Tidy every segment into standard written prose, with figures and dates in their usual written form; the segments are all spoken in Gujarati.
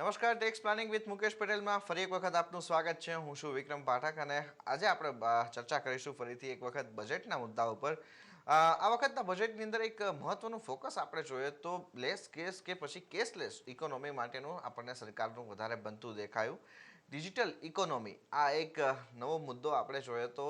નમસ્કાર, ટેક્સ પ્લાનિંગ વિથ મુકેશ પટેલમાં ફરી એક વખત આપનું સ્વાગત છે. હું છું વિક્રમ પાઠક અને આજે આપણે ચર્ચા કરીશું ફરીથી એક વખત બજેટના મુદ્દા ઉપર. આ વખતના બજેટની અંદર એક મહત્વનું ફોકસ આપણે જોઈએ તો લેસ કેસ કે પછી કેશલેસ ઇકોનોમી માટેનું આપણને સરકારનું વધારે બનતું દેખાયું. ડિજિટલ ઇકોનોમી આ એક નવો મુદ્દો આપણે જોઈએ તો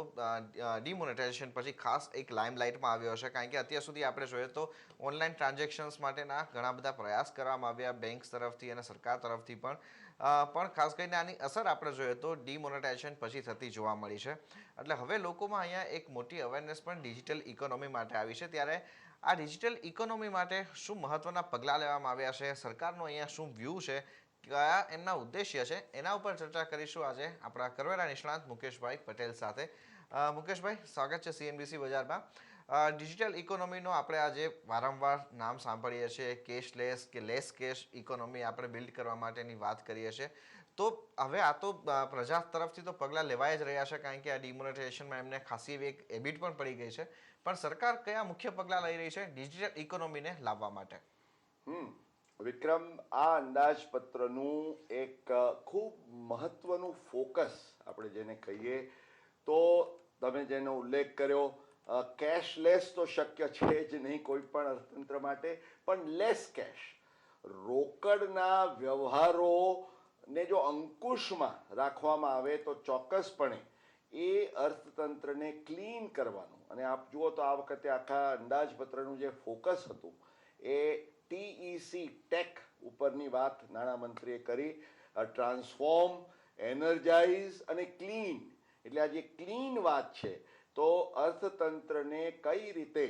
ડિમોનેટાઇઝેશન પછી ખાસ એક લાઇમલાઇટમાં આવ્યો છે, કારણ કે અત્યાર સુધી આપણે જોઈએ તો ઓનલાઈન ટ્રાન્ઝેક્શન્સ માટેના ઘણા બધા પ્રયાસ કરવામાં આવ્યા બેંક્સ તરફથી અને સરકાર તરફથી પણ ખાસ કરીને આની અસર આપણે જોઈએ તો ડિમોનેટાઇઝેશન પછી થતી જોવા મળી છે. એટલે હવે લોકોમાં અહીંયા એક મોટી અવેરનેસ પણ ડિજિટલ ઇકોનોમી માટે આવી છે. ત્યારે આ ડિજિટલ ઇકોનોમી માટે શું મહત્વના પગલાં લેવામાં આવ્યા છે, સરકારનો અહીંયા શું વ્યૂ છે, કયા એમના ઉદ્દેશ્ય છે, એના ઉપર ચર્ચા કરીશું આજે આપણા કરવેરા નિષ્ણાત મુકેશભાઈ પટેલ સાથે. મુકેશભાઈ, સ્વાગત છે સીએનબીસી બજારમાં. ડિજિટલ ઇકોનોમીનો આપણે આજે વારંવાર નામ સાંભળીએ છીએ, કેશલેસ કે લેસ કેશ ઇકોનોમી આપણે બિલ્ડ કરવા માટેની વાત કરીએ છીએ. તો હવે આ તો પ્રજા તરફથી તો પગલાં લેવાય જ રહ્યા છે, કારણ કે આ ડિમોનેટાઇઝેશનમાં એમને ખાસી એવી એક હેબિટ પણ પડી ગઈ છે. પણ સરકાર કયા મુખ્ય પગલાં લઈ રહી છે ડિજિટલ ઇકોનોમીને લાવવા માટે? વિક્રમ, આ અંદાજપત્રનું એક ખૂબ મહત્વનું ફોકસ આપણે જેને કહીએ તો તમે જેનો ઉલ્લેખ કર્યો, કેશલેસ તો શક્ય છે જ નહીં કોઈ પણ અર્થતંત્ર માટે, પણ લેસ કેશ, રોકડના વ્યવહારોને જો અંકુશમાં રાખવામાં આવે તો ચોક્કસપણે એ અર્થતંત્રને ક્લીન કરવાનું. અને આપ જુઓ તો આ વખતે આખા અંદાજપત્રનું જે ફોકસ હતું એ ટીઈસી ટેક ઉપરની વાત નાણામંત્રીએ કરી. ટ્રાન્સફોર્મ, એનર્જાઇઝ અને ક્લીન, એટલે આ જે ક્લીન વાત છે તો અર્થતંત્રને કઈ રીતે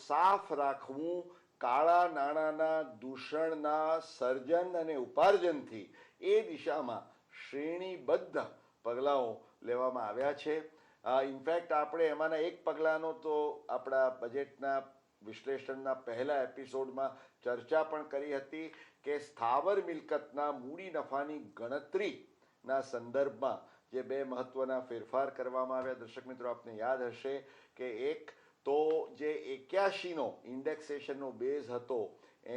સાફ રાખવું, કાળા નાણાંના દૂષણના સર્જન અને ઉપાર્જનથી એ દિશામાં શ્રેણીબદ્ધ પગલાઓ લેવામાં આવ્યા છે. ઇનફેક્ટ આપણે એમાંના એક પગલાંનો તો આપણા બજેટના વિશ્લેષણના પહેલા એપિસોડમાં ચર્ચા પણ કરી હતી કે સ્થાવર મિલકતના મૂડી નફાની ગણતરીના સંદર્ભમાં જે બે મહત્વના ફેરફાર કરવામાં આવ્યા. દર્શક મિત્રો, આપને યાદ હશે કે એક તો જે 81નો ઇન્ડેક્સેશનનો બેઝ હતો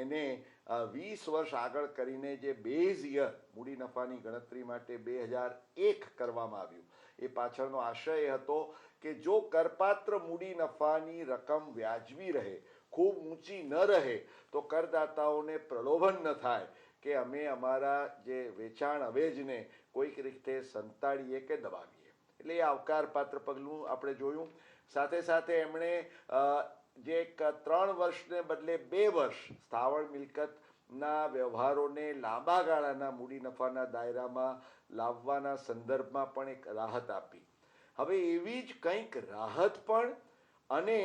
એને 20 વર્ષ આગળ કરીને જે બેઝ યર મૂડી નફાની ગણતરી માટે 2001 કરવામાં આવ્યું. એ પાછળનો આશય એ હતો કે જો કરપાત્ર મૂડી નફાની રકમ વ્યાજબી રહે, ખૂબ ઊંચી ન રહે, તો કરદાતાઓને પ્રલોભન ન થાય કે અમે અમારા જે વેચાણ અવેજને કોઈક રીતે સંતાડીએ કે દબાવીએ. એટલે એ આવકારપાત્ર પગલું આપણે જોયું. સાથે સાથે એમણે જે 3 વર્ષને બદલે 2 વર્ષ સ્થાવર મિલકતના વ્યવહારોને લાંબા ગાળાના મૂડી નફાના દાયરામાં લાવવાના સંદર્ભમાં પણ એક રાહત આપી. હવે એવી જ કંઈક રાહત પણ, અને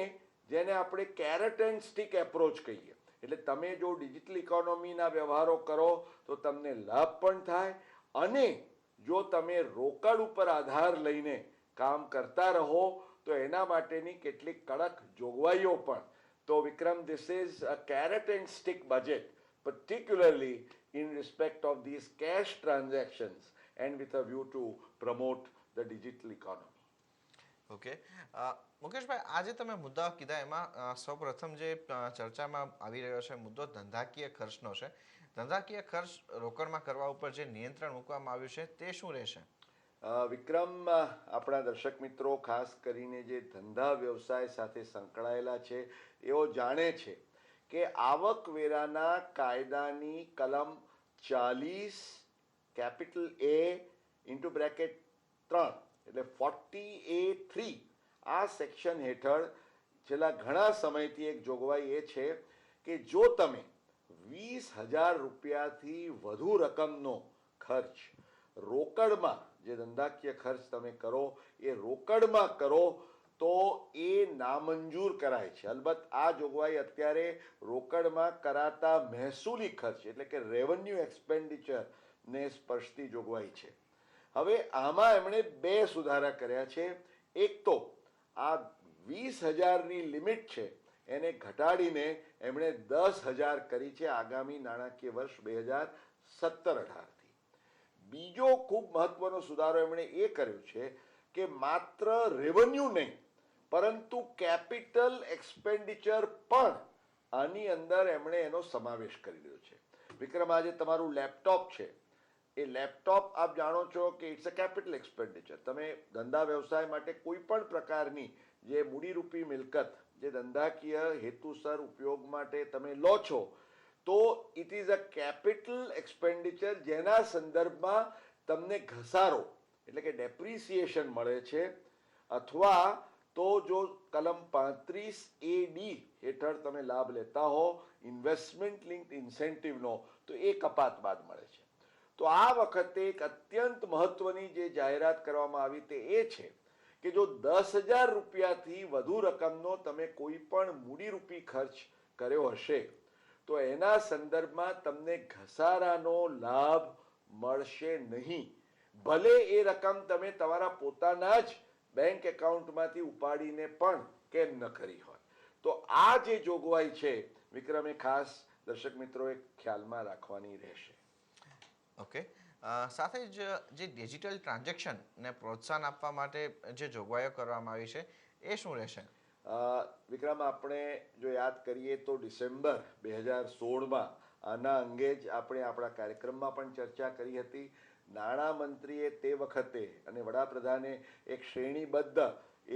જેને આપણે કેરેટ એન્ડ સ્ટિક એપ્રોચ કહીએ, એટલે તમે જો ડિજિટલ ઇકોનોમીના વ્યવહારો કરો તો તમને લાભ પણ થાય, અને જો તમે રોકડ ઉપર આધાર લઈને કામ કરતા રહો તો એના માટેની કેટલીક કડક જોગવાઈઓ પણ. તો Vikram, this is a carrot and stick budget, particularly in respect of these cash transactions and with a view to promote the digital economy. Okay, Mukeshbhai, આજે તમે મુદ્દા કીધા એમાં સૌપ્રથમ જે ચર્ચામાં આવી રહ્યો છે મુદ્દો ધંધાકીય ખર્ચનો છે. ધંધાકીય ખર્ચ રોકડમાં કરવા ઉપર જે નિયંત્રણ મૂકવામાં આવ્યું છે તે શું રહેશે? વિક્રમ, આપણા દર્શક મિત્રો ખાસ કરીને જે ધંધા વ્યવસાય સાથે સંકળાયેલા છે એઓ જાણે છે કે આવકવેરાના કાયદાની કલમ 40 કેપિટલ A ઇન્ટુ બ્રેકેટ 3 એટલે 40A3 આ સેક્શન હેઠળ છેલ્લા ઘણા સમયથી એક જોગવાઈ એ છે કે જો તમે 20,000 રૂપિયાથી વધુ રકમનો ખર્ચ રોકડમાં, જે ધંધાકીય ખર્ચ તમે કરો એ રોકડમાં કરો તો એ નામંજૂર કરાય છે. અલબત્ત આ જોગવાઈ અત્યારે રોકડમાં કરાતા મહેસૂલી ખર્ચ એટલે કે રેવન્યુ એક્સપેન્ડિચરને સ્પર્શતી જોગવાઈ છે. હવે આમાં એમણે 2 સુધારા કર્યા છે. એક તો આ 20,000ની લિમિટ છે એને ઘટાડીને એમણે 10,000 કરી છે આગામી નાણાકીય વર્ષ 2017-18થી. બીજો ખૂબ મહત્વનો સુધારો એમણે એ કર્યો છે કે માત્ર રેવન્યુ નહીં પરંતુ કેપિટલ એક્સપેન્ડિચર પણ આની અંદર એમણે એનો સમાવેશ કરી રહ્યો છે. વિક્રમ, આજે તમારું લેપટોપ છે, એ લેપટોપ આપ જાણો છો કે ઇટ્સ અ કેપિટલ એક્સપેન્ડિચર. તમે ધંધા વ્યવસાય માટે કોઈ પણ પ્રકારની જે મૂડીરૂપી મિલકત જે ધંધાકીય હેતુસર ઉપયોગ માટે તમે લો છો, તો it is a capital expenditure જેના સંદર્ભમાં તમને ઘસારો એટલે કે ડેપ્રિસિએશન મળે છે, અથવા તો જો કલમ 35A(D) હેઠળ તમે લાભ લેતા હો ઇન્વેસ્ટમેન્ટ લિંક્ડ ઇન્સેન્ટિવનો, તો એ કપાત બાદ મળે છે. તો આ વખતે એક અત્યંત મહત્વની જે જાહેરાત કરવામાં આવી તે એ છે કે જો 10,000 રૂપિયાથી વધુ રકમનો તમે કોઈ પણ મૂડીરૂપી ખર્ચ કર્યો હશે, તો એના સંદર્ભમાં તમને ઘસારાનો લાભ મળશે નહીં, ભલે એ રકમ તમે તમારા પોતાના જ બેંક એકાઉન્ટમાંથી ઉપાડીને પણ કેમ ન કરી હોય. તો આ જે જોગવાઈ છે વિક્રમે, ખાસ દર્શક મિત્રોએ ખ્યાલમાં રાખવાની રહેશે. ઓકે. સાથે જ જે ડિજિટલ ટ્રાન્ઝેક્શનને પ્રોત્સાહન આપવા માટે જે જોગવાઈઓ કરવામાં આવી છે એ શું રહેશે? વિક્રમ, આપણે જો યાદ કરીએ તો ડિસેમ્બર 2016માં આના અંગે જ આપણે આપણા કાર્યક્રમમાં પણ ચર્ચા કરી હતી. નાણામંત્રીએ તે વખતે અને વડાપ્રધાને એક શ્રેણીબદ્ધ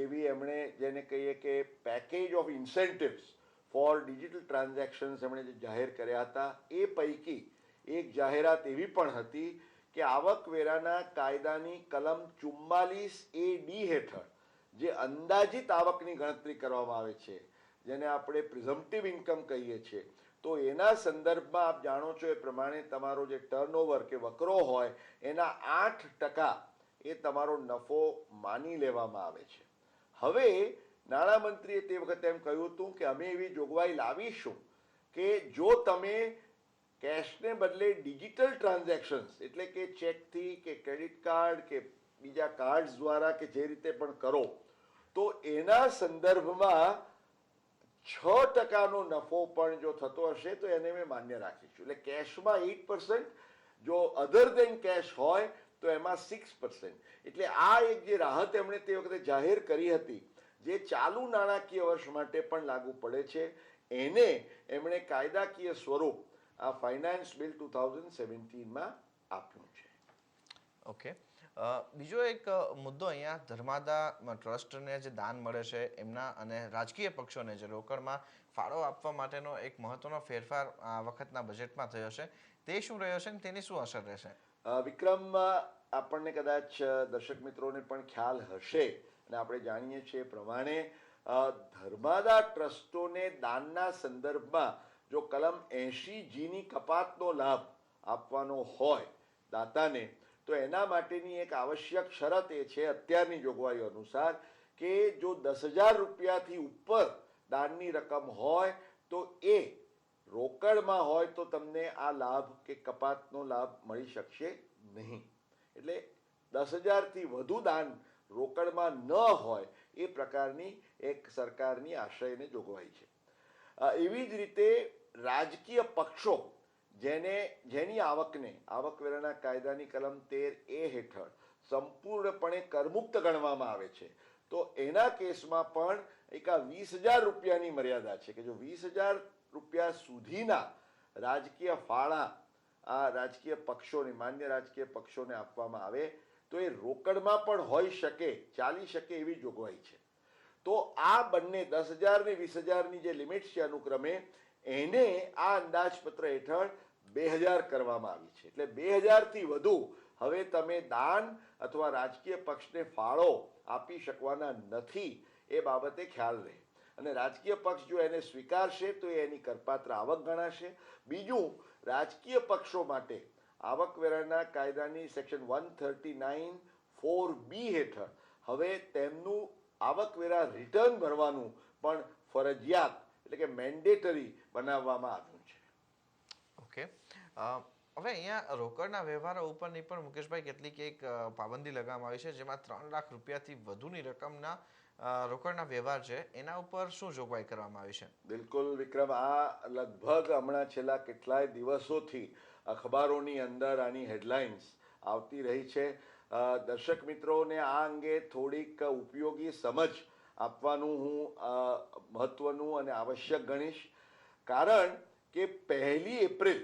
એવી એમણે જેને કહીએ કે package of incentives four digital transactions એમણે જે જાહેર કર્યા હતા, એ પૈકી એક જાહેરાત એવી પણ હતી કે આવકવેરાના કાયદાની કલમ 44A(D) હેઠળ જે અંદાજિત આવકની ગણતરી કરવામાં આવે છે, જેને આપણે પ્રિઝમ્પટિવ ઇન્કમ કહીએ છીએ, તો એના સંદર્ભમાં આપ જાણો છો એ પ્રમાણે તમારો જે ટર્નઓવર કે વકરો હોય એના 8% એ તમારો નફો માની લેવામાં આવે છે. હવે નાણામંત્રીએ તે વખતે એમ કહ્યું હતું કે અમે એવી જોગવાઈ લાવીશું કે જો તમે કેશને બદલે ડિજિટલ ટ્રાન્ઝેક્શન્સ એટલે કે ચેકથી કે ક્રેડિટ કાર્ડ કે બીજા કાર્ડ્સ દ્વારા કે જે રીતે પણ કરો, તો એના સંદર્ભમાં 6%નો નફો પણ જો થતો હશે તો એને અમે માન્ય રાખીશું. એટલે કેશમાં 8%, જો અધર દેન કેશ હોય તો એમાં 6%. એટલે આ એક જે રાહત એમણે તે વખતે જાહેર કરી હતી, જે ચાલુ નાણાકીય વર્ષ માટે પણ લાગુ પડે છે, એને એમણે કાયદાકીય સ્વરૂપ આ ફાઇનાન્સ બિલ 2017માં આપ્યું છે. ઓકે. બીજો એક મુદ્દો અહીંયા ધર્માદા ટ્રસ્ટને જે દાન મળે છે એમના અને રાજકીય પક્ષોને જે રોકડમાં ફાળો આપવા માટેનો એક મહત્વનો ફેરફાર આ વખતના બજેટમાં થયો છે, તે શું રહ્યો છે અને તેની શું અસર રહેશે? વિક્રમ, આપણને કદાચ દર્શક મિત્રોને પણ ખ્યાલ હશે અને આપણે જાણીએ છીએ એ પ્રમાણે ધર્માદા ટ્રસ્ટોને દાનના સંદર્ભમાં જો કલમ 80G કપાતનો લાભ આપવાનો હોય દાતાને, તો એના માટેની એક આવશ્યક શરત એ છે અત્યારની જોગવાઈઓ અનુસાર કે જો 10,000 રૂપિયાથી ઉપર દાનની રકમ હોય તો એ રોકડમાં હોય તો તમને આ લાભ કે કપાતનો લાભ મળી શકશે નહીં. એટલે 10,000થી વધુ દાન રોકડમાં ન હોય એ પ્રકારની એક સરકારની આશયને જોગવાઈ છે. એવી જ રીતે રાજકીય પક્ષો જેની આવકને આવકવેરાના કાયદાની કલમ 13A હેઠળ સંપૂર્ણપણે કરમુક્ત ગણવામાં આવે છે, તો એના કેસમાં પણ એક આ 20,000 રૂપિયાની મર્યાદા છે કે જો 20,000 રૂપિયા સુધીના રાજકીય ફાળા આ રાજકીય પક્ષોને, માન્ય રાજકીય પક્ષોને આપવામાં આવે તો એ રોકડમાં પણ હોઈ શકે, ચાલી શકે એવી જોગવાઈ છે. તો આ બંને 10,000 ને 20,000ની જે લિમિટ છે અનુક્રમે, એને આ અંદાજપત્ર હેઠળ 2,000 કરવામાં આવી છે. એટલે 2,000થી વધુ હવે તમે દાન અથવા રાજકીય પક્ષને ફાળો આપી શકવાના નથી, એ બાબતે ખ્યાલ રહે. અને રાજકીય પક્ષ જો એને સ્વીકારશે તો એ એની કરપાત્ર આવક ગણાશે. બીજું, રાજકીય પક્ષો માટે આવકવેરાના કાયદાની સેક્શન 139(4)B હેઠળ હવે તેમનું આવકવેરા રિટર્ન ભરવાનું પણ ફરજિયાત એટલે કે મેન્ડેટરી બનાવવામાં આવ્યું છે. ઓકે. હવે અહીંયા રોકડના વ્યવહારો ઉપરની પણ મુકેશભાઈ કેટલીક એક પાબંદી લગાવવામાં આવી છે, જેમાં 3 લાખ રૂપિયાથી વધુની રકમના રોકડના વ્યવહાર છે, એના ઉપર શું જોગવાઈ કરવામાં આવી છે? બિલકુલ વિક્રમ, આ લગભગ હમણાં છેલ્લા કેટલાય દિવસોથી અખબારોની અંદર આની હેડલાઇન્સ આવતી રહી છે. દર્શક મિત્રોને આ અંગે થોડીક ઉપયોગી સમજ આપવાનું હું મહત્વનું અને આવશ્યક ગણીશ, કારણ કે 1 એપ્રિલ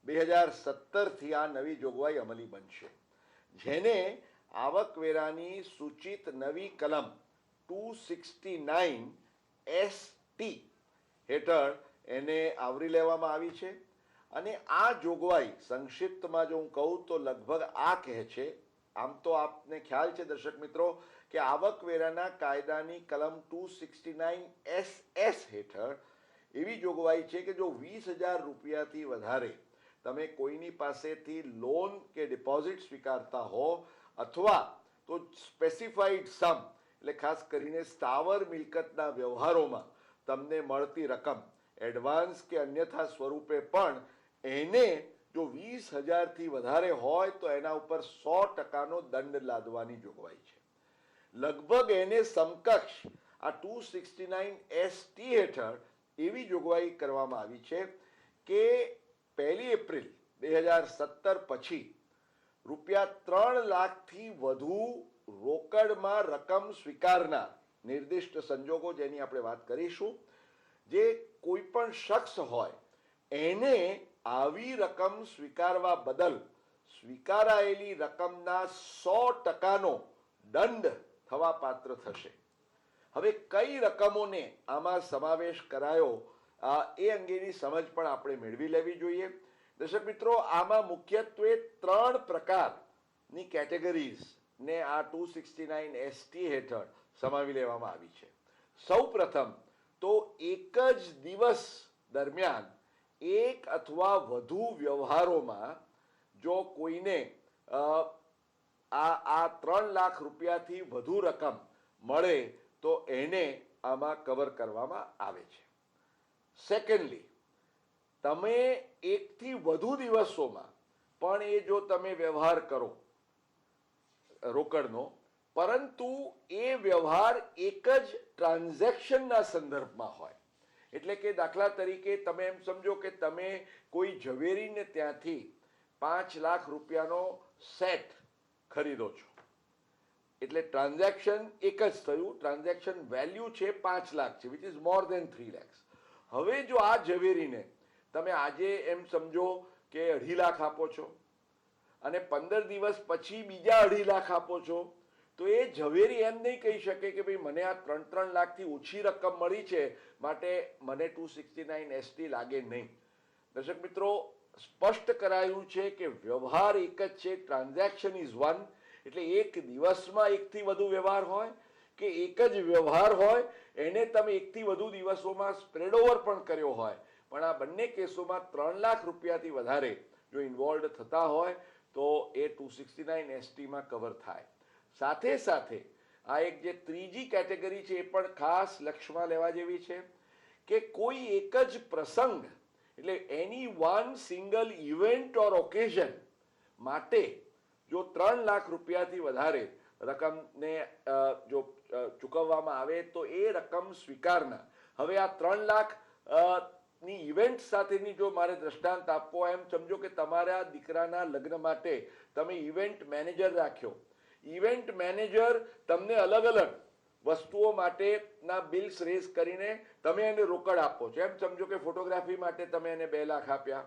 2017થી આ નવી જોગવાઈ અમલી બનશે, જેને આવકવેરાની સૂચિત નવી કલમ 269ST હેઠળ એને આવરી લેવામાં આવી છે. અને આ જોગવાઈ સંક્ષિપ્તમાં જો હું કહું તો લગભગ આ કહે છે, આમ તો આપને ખ્યાલ છે દર્શક મિત્રો કે આવકવેરાના કાયદાની કલમ 269SS હેઠળ એવી જોગવાઈ છે કે જો 20,000 રૂપિયાથી વધારે તમે કોઈની પાસેથી લોન કે ડિપોઝિટ સ્વીકારતા હો અથવા તો સ્પેસિફાઈડ સમ એટલે ખાસ કરીને સ્થાવર મિલકતના વ્યવહારોમાં તમને મળતી રકમ એડવાન્સ કે અન્યથા સ્વરૂપે પણ એને જો 20,000થી વધારે હોય તો એના ઉપર 100%નો દંડ લાદવાની જોગવાઈ છે. લગભગ એને સમકક્ષ આ 269ST હેઠળ એવી જોગવાઈ કરવામાં આવી છે કે 1 એપ્રિલ 2017 પછી ₹3 લાખથી વધુ રોકડમાં રકમ સ્વીકારનાર નિર્દિષ્ટ સંજોગો જેની આપણે વાત કરીશું, જે કોઈ પણ શખ્સ હોય એને આવી રકમ સ્વીકારવા બદલ સ્વીકારાયેલી રકમના 100%નો દંડ થવા પાત્ર થશે. હવે કઈ રકમોને આમાં સમાવેશ કરાયો એ અંગેની સમજ પણ આપણે મેળવી લેવી જોઈએ. દર્શક મિત્રો, આમાં મુખ્યત્વે 3 પ્રકારની કેટેગરીઝ ને આ 269ST હેઠળ સમાવી લેવામાં આવી છે. સૌ પ્રથમ તો એક જ દિવસ દરમિયાન એક અથવા વધુ વ્યવહારોમાં જો કોઈને આ 3 લાખ રૂપિયાથી વધુ રકમ મળે તો એને આમાં કવર કરવામાં આવે છે. સેકન્ડલી, તમે એકથી વધુ દિવસોમાં પણ એ જો તમે વ્યવહાર કરો રોકડનો, પરંતુ એ વ્યવહાર એક જ ટ્રાન્ઝેક્શનના સંદર્ભમાં હોય, એટલે કે દાખલા તરીકે તમે એમ સમજો કે તમે કોઈ ઝવેરીને ત્યાંથી 5 લાખ રૂપિયાનો સેટ ખરીદો છો, એટલે ટ્રાન્ઝેક્શન એક જ થયું, ટ્રાન્ઝેક્શન વેલ્યુ છે 5 લાખ છે, which is more than 3 lakhs. હવે જો આ ઝવેરીને તમે આજે એમ સમજો કે 2.5 લાખ આપો છો અને 15 દિવસ પછી બીજા 2.5 લાખ આપો છો, તો એ ઝવેરી એમ નહીં કહી શકે કે ભાઈ મને આ 3 લાખથી ઓછી રકમ મળી છે માટે મને 269ST લાગે નહીં. દર્શક મિત્રો, સ્પષ્ટ કરાયું છે કે વ્યવહાર એક જ છે, ટ્રાન્ઝેક્શન ઇઝ વન, એટલે એક દિવસમાં એકથી વધુ વ્યવહાર હોય કે એક જ વ્યવહાર હોય એને તમે એકથી વધુ દિવસોમાં સ્પ્રેડ ઓવર પણ કર્યો હોય, પણ આ બંને કેસોમાં 3 લાખ રૂપિયાથી વધારે જો ઇન્વોલ્વ થતા હોય તો એ 269STમાં કવર થાય. સાથે સાથે આ એક જે ત્રીજી કેટેગરી છે એ પણ ખાસ લક્ષમાં લેવા જેવી છે કે કોઈ એક જ પ્રસંગ એટલે એની વન સિંગલ ઇવેન્ટ ઓર ઓકેઝન માટે જો 3 લાખ રૂપિયાથી વધારે રકમને જો ચૂકવવામાં આવે તો એ રકમ સ્વીકારના. હવે આ 3 લાખ ની ઇવેન્ટ સાથેની જો મારે દ્રષ્ટાંત આપવો, એમ સમજો કે તમારા દીકરાના લગ્ન માટે તમે ઇવેન્ટ મેનેજર રાખ્યો. ઇવેન્ટ મેનેજર તમને અલગ અલગ વસ્તુઓ માટેના બિલ્સ રેઝ કરીને તમે એને રોકડ આપો છો. એમ સમજો કે ફોટોગ્રાફી માટે તમે એને 2 લાખ આપ્યા,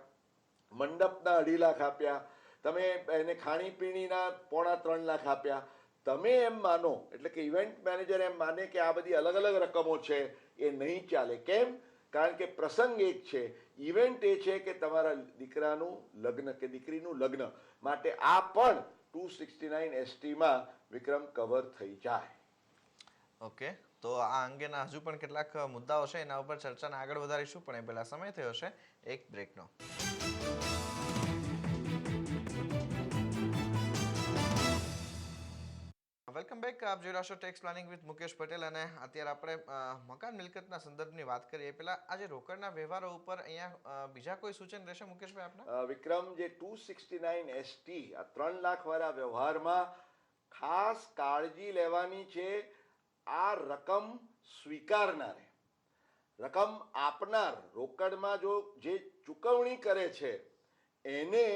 મંડપના 2.5 લાખ આપ્યા, તમે એને ખાણીપીણીના 3.25 લાખ આપ્યા. તમે એમ માનો, એટલે કે ઇવેન્ટ મેનેજર એમ માને કે આ બધી અલગ અલગ રકમો છે, એ નહીં ચાલે. કેમ? કારણ કે પ્રસંગ એક છે, ઇવેન્ટ એ છે કે તમારા દીકરાનું લગ્ન કે દીકરીનું લગ્ન માટે આ પણ 269STમાં વિક્રમ કવર થઈ જાય. ઓકે, તો આ અંગેના હજુ પણ કેટલાક મુદ્દાઓ છે, એના ઉપર ચર્ચાને આગળ વધારીશું, પણ એ પહેલા સમય થયો છે એક બ્રેકનો. Welcome back. આપ જોઈ રહ્યા છો tax planning with Mukesh Patel, અને અત્યારે આપણે મકાન મિલકતના સંદર્ભની વાત કરીએ. પહેલા આજે રોકડના વ્યવહારો ઉપર અહીંયા બીજા કોઈ સૂચન રહેશે મુકેશભાઈ આપના? વિક્રમ, જે 269ST આ 3 લાખ વાળા વ્યવહારમાં ખાસ કાળજી લેવાની છે આ રકમ સ્વીકારનારે. રકમ આપનાર રોકડમાં જો જે ચૂકવણી કરે છે એને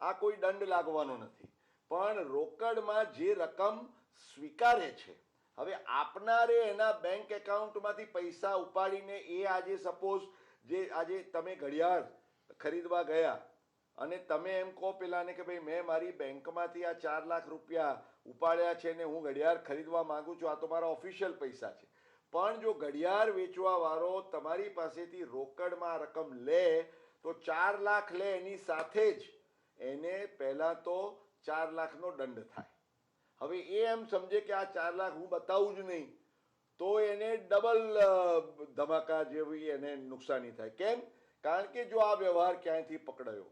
આ કોઈ દંડ લાગવાનો નથી, પણ રોકડમાં જે રકમ સ્વીકારે છે, હવે આપનારે એના બેંક એકાઉન્ટમાંથી પૈસા ઉપાડીને એ આજે સપોઝ જે આજે તમે ઘડિયાળ ખરીદવા ગયા અને તમે એમ કહો પેલાને કે ભાઈ મેં મારી બેંકમાંથી આ 4 લાખ રૂપિયા ઉપાડ્યા છે ને હું ઘડિયાળ ખરીદવા માંગુ છું, આ તો મારા ઓફિશિયલ પૈસા છે, પણ જો ઘડિયાળ વેચવા વાળો તમારી પાસેથી રોકડમાં રકમ લે તો 4 લાખ લે, એની સાથે જ એને પહેલા તો 4 લાખનો દંડ થાય. હવે એ એમ સમજે કે આ 4 લાખ હું બતાવું જ નહીં, તો એને ડબલ ધમાકા જેવી એને નુકસાની થાય. કેમ? કારણ કે જો આ વ્યવહાર ક્યાંયથી પકડાયો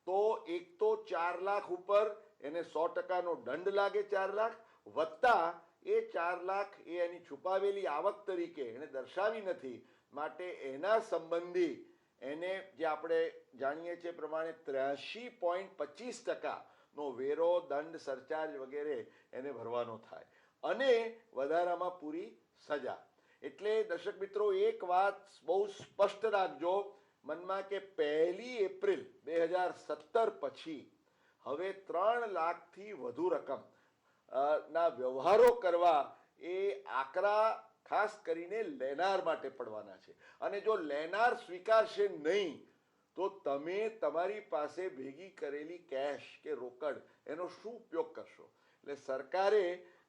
તો એક તો 4 લાખ ઉપર એને 100%નો દંડ લાગે, 4 લાખ વત્તા એ 4 લાખ એ એની છુપાવેલી આવક તરીકે એને દર્શાવી નથી, માટે એના સંબંધી એને જે આપણે જાણીએ છીએ પ્રમાણે 83.25%નો વેરો, દંડ, સરચાર્જ વગેરે એને ભરવાનો થાય અને વધારામાં પૂરી સજા. એટલે દર્શક મિત્રો એક વાત બહુ સ્પષ્ટ રાખજો મનમાં કે 1 એપ્રિલ 2017 પછી હવે 3 લાખથી વધુ રકમ ના વ્યવહારો કરવા એ આકરા ખાસ કરીને લેનાર માટે પડવાના છે. અને જો લેનાર સ્વીકારશે નહીં તો તમે તમારી પાસે ભેગી કરેલી કેશ કે રોકડ એનો શું ઉપયોગ કરશો? એટલે સરકારે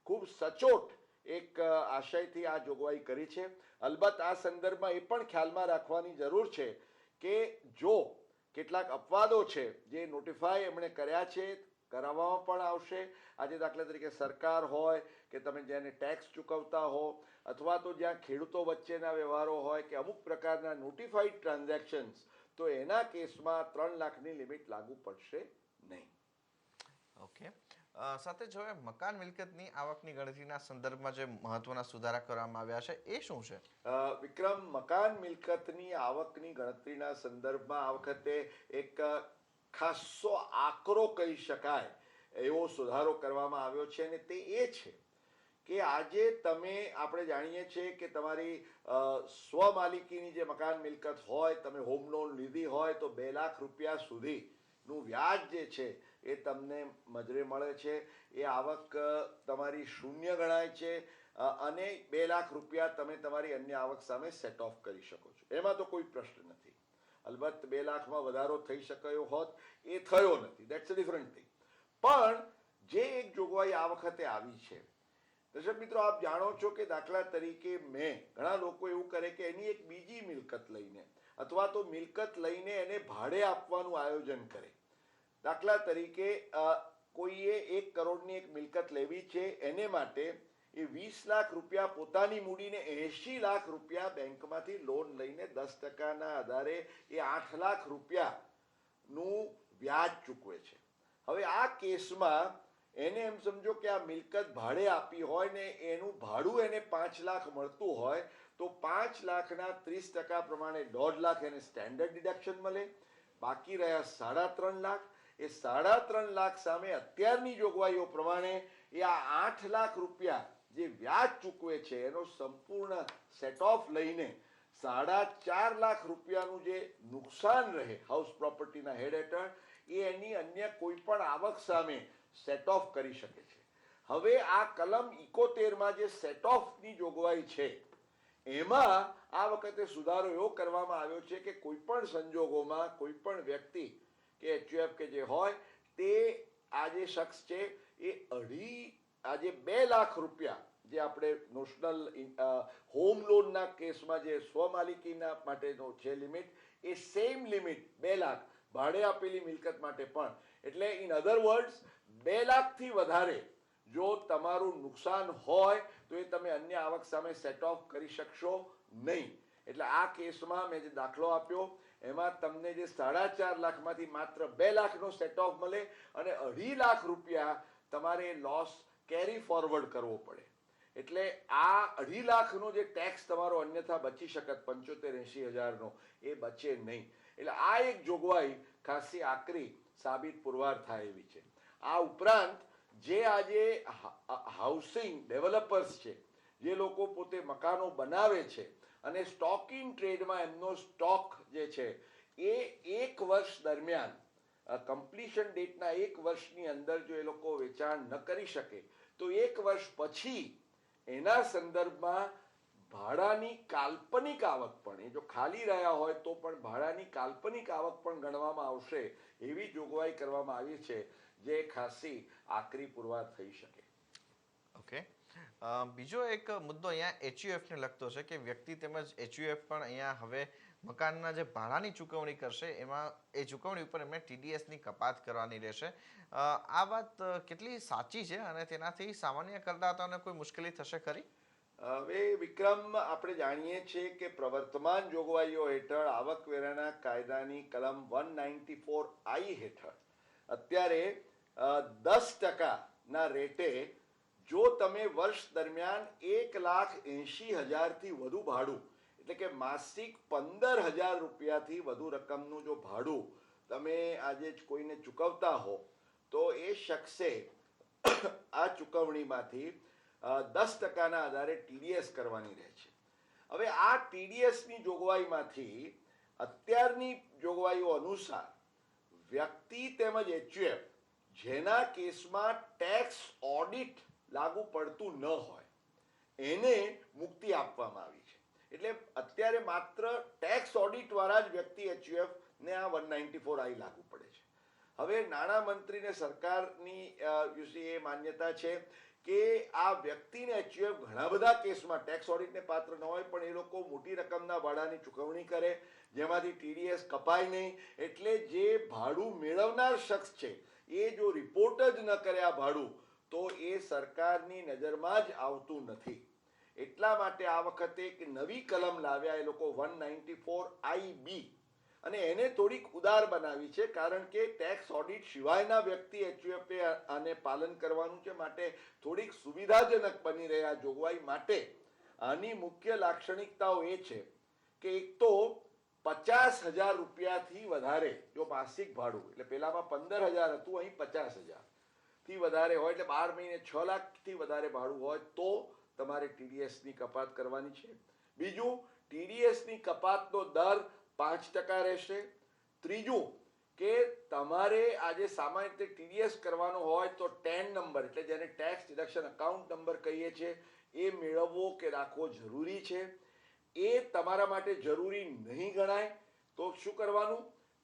ખૂબ સચોટ એક આશયથી આ જોગવાઈ કરી છે. અલબત્ત આ સંદર્ભમાં એ પણ ખ્યાલમાં રાખવાની જરૂર છે કે જો કેટલાક અપવાદો છે જે નોટિફાય એમણે કર્યા છે, કરાવવામાં પણ આવશે. આજે દાખલા તરીકે સરકાર હોય કે તમે જેને ટેક્સ ચૂકવતા હો, અથવા તો જ્યાં ખેડૂતો વચ્ચેના વ્યવહારો હોય કે અમુક પ્રકારના નોટિફાઈડ ટ્રાન્ઝેક્શન્સ, તો એના કેસમાં 3 લાખની લિમિટ લાગુ પડશે નહીં. ઓકે. સાથે જો મકાન મિલકતની આવકની ગણતરીના સંદર્ભમાં જે મહત્વના સુધારા કરવામાં આવ્યા છે એ શું છે? વિક્રમ, મકાન મિલકતની આવકની ગણતરીના સંદર્ભમાં આ વખતે એક ખાસો આકરો કહી શકાય એવો સુધારો કરવામાં આવ્યો છે, અને તે એ છે કે આજે તમે, આપણે જાણીએ છીએ કે તમારી સ્વમાલિકીની જે મકાન મિલકત હોય, તમે હોમ લોન લીધી હોય તો 2 લાખ રૂપિયા સુધીનું વ્યાજ જે છે એ તમને મજરે મળે છે. એ આવક તમારી શૂન્ય ગણાય છે અને 2 લાખ રૂપિયા તમે તમારી અન્ય આવક સામે સેટ ઓફ કરી શકો છો. એમાં તો કોઈ પ્રશ્ન નથી. અલબત્ત 2 લાખમાં વધારો થઈ શક્યો હોત, એ થયો નથી, દેટ્સ અ ડિફરન્ટ થિંગ. પણ જે એક જોગવાઈ આ વખતે આવી છે, દર્શક મિત્રો આપ જાણો છો કે દાખલા તરીકે ઘણા લોકો એવું કરે કે એની એક બીજી મિલકત લઈને અથવા તો મિલકત લઈને એને ભાડે આપવાનું આયોજન કરે. દાખલા તરીકે કોઈએ 1 કરોડની એક મિલકત લેવી છે, એને માટે એ 20 લાખ રૂપિયા પોતાની મૂડીને 80 લાખ રૂપિયા બેંકમાંથી લોન લઈને 10%ના આધારે એ 8 લાખ રૂપિયાનું વ્યાજ ચૂકવે છે. હવે આ કેસમાં એને એમ સમજો કે આ મિલકત ભાડે આપી હોય ને એનું ભાડું એને 5 લાખ મળતું હોય તો 5 લાખના 30% પ્રમાણે 1.5 લાખ એને સ્ટેન્ડર્ડ ડિડક્શન મળે, બાકી રહ્યા 3.5 લાખ. એ 3.5 લાખ સામે અત્યારની જોગવાઈઓ પ્રમાણે એ આ 8 લાખ રૂપિયા જે વ્યાજ ચૂકવે છે એનો સંપૂર્ણ સેટ ઓફ લઈને 4.5 લાખ રૂપિયાનું જે નુકસાન રહે હાઉસ પ્રોપર્ટીના હેડ હેઠળ એ એની અન્ય કોઈ પણ આવક સામે સેટ ઓફ કરી શકે છે. હવે આ કલમ 71માં જે સેટ ઓફની જોગવાઈ છે એમાં આ વખતે સુધારો એવો કરવામાં આવ્યો છે કે કોઈ પણ સંજોગોમાં કોઈ પણ વ્યક્તિ કે એચયુએફ કે જે હોય તે આ જે શખ્સ છે એ આજે 2 લાખ રૂપિયા જે આપણે નોશનલ હોમ લોનના કેસમાં જે સ્વમાલિકીના માટેનો છે લિમિટ, એ સેમ લિમિટ 2 લાખ ભાડે આપેલી મિલકત માટે પણ. એટલે ઇન અધર વર્ડ્સ 2 લાખથી વધારે જો તમારું નુકસાન હોય તો એ તમે અન્ય આવક સામે સેટ ઓફ કરી શકશો નહીં. એટલે આ કેસમાં મેં જે દાખલો આપ્યો એમાં તમને જે 4.5 લાખમાંથી માત્ર 2 લાખનો સેટ ઓફ મળે અને 2.5 લાખ રૂપિયા તમારે લોસ કેરી ફોરવર્ડ કરવો પડે. એટલે આ 2.5 લાખનો જે ટેક્સ તમારો અન્યથા બચી શકત 75-80 હજારનો, એ બચે નહીં. એટલે આ એક જોગવાઈ ખાસી આકરી સાબિત પુરવાર થાય એવી છે. આ ઉપરાંત જે આજે હાઉસિંગ ડેવલપર્સ છે, જે લોકો પોતે મકાનો બનાવે છે અને સ્ટોક ઇન ટ્રેડમાં એમનો સ્ટોક જે છે એ 1 વર્ષ દરમિયાન કમ્પ્લીશન ડેટના 1 વર્ષની અંદર જો એ લોકો વેચાણ ન કરી શકે તો 1 વર્ષ પછી એના સંદર્ભમાં ભાડાની કાલ્પનિક આવક પણ, એ જો ખાલી રહ્યા હોય તો પણ ભાડાની કાલ્પનિક આવક પણ ગણવામાં આવશે એવી જોગવાઈ કરવામાં આવી છે, જે ખાસી આકરી પુરવાર થઈ શકે. ઓકે. બીજો એક મુદ્દો અહીંયા એચયુએફને લગતો છે કે વ્યક્તિ તેમજ એચયુએફ પણ અહીંયા હવે મકાનના જે ભાડાની ચૂકવણી કરશે એમાં એ ચૂકવણી ઉપર એમને ટીડીએસની કપાત કરવાની રહેશે. આ વાત કેટલી સાચી છે અને તેનાથી સામાન્ય કરદાતાઓને કોઈ મુશ્કેલી થશે ખરી? હવે વિક્રમ, આપણે જાણીએ છીએ કે પ્રવર્તમાન જોગવાઈઓ હેઠળ આવકવેરાના કાયદાની કલમ 194I હેઠળ અત્યારે 10%ના રેટે જો તમે વર્ષ દરમિયાન 1,80,000થી વધુ ભાડું, એટલે કે માસિક 15,000 રૂપિયાથી વધુ રકમનું જો ભાડું તમે આજે જ કોઈને ચૂકવતા હો તો એ શખ્સે આ ચૂકવણીમાંથી 10%ના આધારે ટીડીએસ કરવાની રહે છે. હવે આ ટીડીએસની જોગવાઈમાંથી અત્યારની જોગવાઈઓ અનુસાર વ્યક્તિ તેમજ એચયુએફ જેના કેસમાં ટેક્સ ઓડિટ લાગુ પડતું ન હોય એને મુક્તિ આપવામાં આવી છે. એટલે અત્યારે માત્ર ટેક્સ ઓડિટ વાળા જ વ્યક્તિ એચયુએફ ને આ 194I લાગુ પડે છે. હવે નાણામંત્રીને સરકારની એ માન્યતા છે કે આ વ્યક્તિને એચયુએફ ઘણા બધા કેસમાં ટેક્સ ઓડિટને પાત્ર ન હોય પણ એ લોકો મોટી રકમના ભાડાની ચૂકવણી કરે જેમાંથી ટીડીએસ કપાય નહીં. એટલે જે ભાડું મેળવનાર શખ્સ છે એ જો રિપોર્ટ જ ન કરે આ ભાડું તો એ સરકારની નજરમાં જ આવતું નથી. એટલા માટે આ વખતે એક નવી કલમ લાવ્યા એ લોકો 194IB, અને એને થોડીક ઉદાર બનાવી છે કારણ કે ટેક્સ ઓડિટ સિવાયના વ્યક્તિ એચયુએફએ આને પાલન કરવાનું છે, માટે થોડીક સુવિધાજનક બની રહે આ જોગવાઈ માટે. આની મુખ્ય લાક્ષણિકતાઓ એ છે કે એક તો 50,000 રૂપિયાથી વધારે જો માસિક ભાડું, એટલે પેલામાં 15,000 હતું, અહીં 50,000 થી વધારે હોય, એટલે 12 મહિને 6 લાખથી વધારે ભાડું હોય તો તમારે ટીડીએસની કપાત કરવાની છે. બીજું, ટીડીએસની કપાતનો દર 5% રહેશે. ત્રીજું, કે તમારે આજે સામાન્ય રીતે ટીડીએસ કરવાનો હોય તો ટેન નંબર, એટલે જેને ટેક્સ ડિડક્શન અકાઉન્ટ નંબર કહીએ છીએ, એ મેળવવો કે રાખવો જરૂરી છે. એ તમારા માટે જરૂરી નહીં ગણાય તો શું કરવાનું?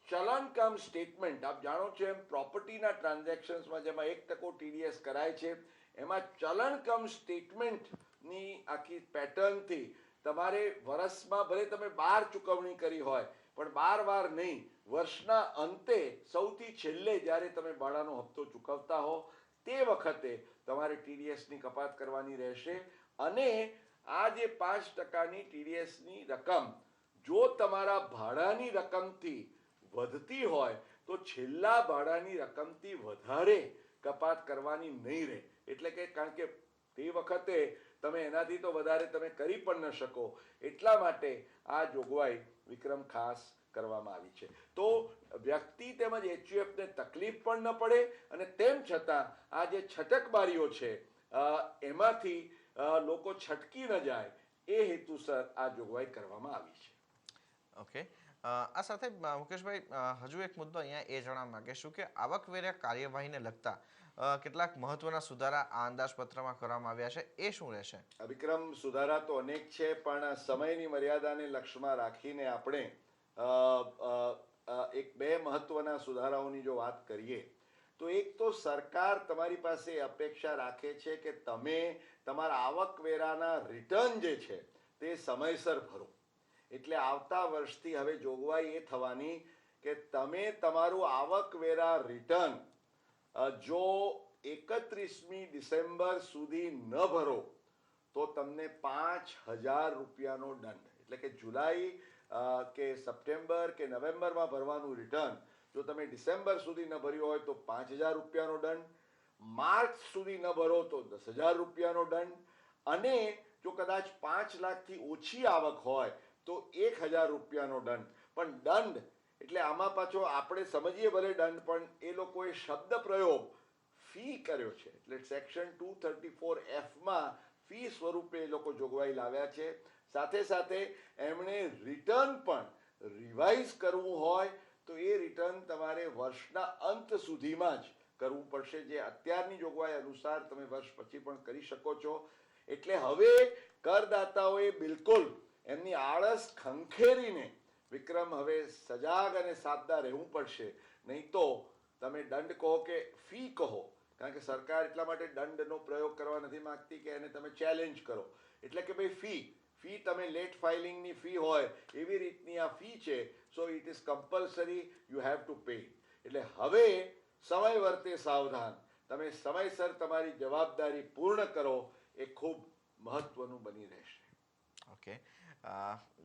ચલન કમ સ્ટેટમેન્ટ, આપ જાણો છો એમ પ્રોપર્ટીના ટ્રાન્ઝેક્શન્સમાં જેમાં 1% ટીડીએસ કરાય છે એમાં ચલન કમ સ્ટેટમેન્ટની આખી પેટર્નથી તમારે વર્ષમાં ભલે તમે 12 ચૂકવણી કરી હોય પણ 12 વાર નહીં, વર્ષના અંતે સૌથી છેલ્લે જ્યારે તમે ભાડાનો હપ્તો ચૂકવતા હો તે વખતે તમારે ટીડીએસની કપાત કરવાની રહેશે. અને આ જે 5%ની ટીડીએસની રકમ જો તમારા ભાડાની રકમથી વધતી હોય તો છેલ્લા ભાડાની રકમથી વધારે કપાત કરવાની નહીં રહે. એટલે કે કારણ કે તે વખતે તમે એનાથી તો વધારે તમે કરી પણ ન શકો, એટલા માટે આ જોગવાઈ વિક્રમ ખાસ કરવામાં આવી છે. તો વ્યક્તિ તેમજ એચયુએફને તકલીફ પણ ન પડે અને તેમ છતાં આ જે છટકબારીઓ છે એમાંથી લોકો છટકી ન જાય એ હેતુસર આ જોગવાઈ કરવામાં આવી છે. ઓકે. આ સાથે મુકેશભાઈ હજુ એક મુદ્દો અહીંયા એ જણાવવા માંગીશું કે આવકવેરા કાર્યવાહીને લગતા કેટલાક મહત્વના સુધારા આ અંદાજપત્રમાં કરવામાં આવ્યા છે, એ શું રહેશે? વિક્રમ, સુધારા તો અનેક છે પણ સમયની મર્યાદાને લક્ષ્યમાં રાખીને આપણે એક બે મહત્વના સુધારાઓની જો વાત કરીએ તો એક તો સરકાર તમારી પાસે અપેક્ષા રાખે છે કે તમે તમારા આવકવેરાના રિટર્ન જે છે તે સમયસર ભરો. એટલે આવતા વર્ષથી હવે જોગવાઈ એ થવાની કે તમે તમારું આવકવેરા રિટર્ન જો 31મી ડિસેમ્બર સુધી ન ભરો તો તમને 5,000 રૂપિયાનો દંડ, એટલે કે જુલાઈ કે સપ્ટેમ્બર કે નવેમ્બરમાં ભરવાનું રિટર્ન જો તમે ડિસેમ્બર સુધી ન ભર્યું હોય તો 5,000 રૂપિયાનો દંડ, માર્ચ સુધી ન ભરો તો 10,000 રૂપિયાનો દંડ, અને જો કદાચ 5 લાખથી ઓછી આવક હોય તો 1,000 રૂપિયાનો દંડ. પણ દંડ એટલે આમાં પાછો આપણે સમજીએ ભલે દંડ, પણ એ લોકોએ શબ્દ પ્રયોગ ફી કર્યો છે. એટલે સેક્શન 234Fમાં ફી સ્વરૂપે એ લોકો જોગવાઈ લાવ્યા છે. સાથે સાથે એમણે રિટર્ન પણ રિવાઇઝ કરવું હોય તો એ રિટર્ન તમારે વર્ષના અંત સુધીમાં જ કરવું પડશે, જે અત્યારની જોગવાઈ અનુસાર તમે વર્ષ પછી પણ કરી શકો છો. એટલે હવે કરદાતાઓએ બિલકુલ એમની આળસ ખંખેરીને વિક્રમ હવે સજાગ અને સાબદા રહેવું પડશે. નહીં તો તમે દંડ કહો કે ફી કહો, કારણ કે સરકાર એટલા માટે દંડનો પ્રયોગ કરવા નથી માંગતી કે એને તમે ચેલેન્જ કરો. એટલે કે ભાઈ ફી તમે લેટ ફાઇલિંગની ફી હોય એવી રીતની આ ફી છે. So it is compulsory, you have to pay. એટલે હવે સમય વર્તે સાવધાન, તમે સમયસર તમારી જવાબદારી પૂર્ણ કરો, એ ખૂબ મહત્વનું બની રહેશે. ઓકે,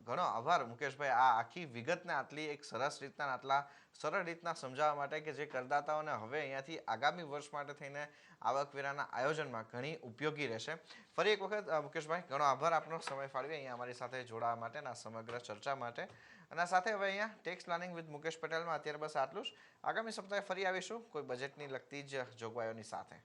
ઘણો આભાર મુકેશભાઈ આ આખી વિગતને આટલી એક સરસ રીતના આટલા સરળ રીતના સમજાવવા માટે કે જે કરદાતાઓને હવે અહીંયાથી આગામી વર્ષ માટે થઈને આવકવેરાના આયોજનમાં ઘણી ઉપયોગી રહેશે. ફરી એક વખત મુકેશભાઈ ઘણો આભાર આપનો સમય ફાળવી અહીંયા અમારી સાથે જોડાવા માટે અને આ સમગ્ર ચર્ચા માટે. અને આ સાથે હવે અહીંયા ટેક્સ પ્લાનિંગ વિથ મુકેશ પટેલમાં અત્યારે બસ આટલું જ. આગામી સપ્તાહે ફરી આવીશું કોઈ બજેટની લગતી જ જોગવાઈઓની સાથે.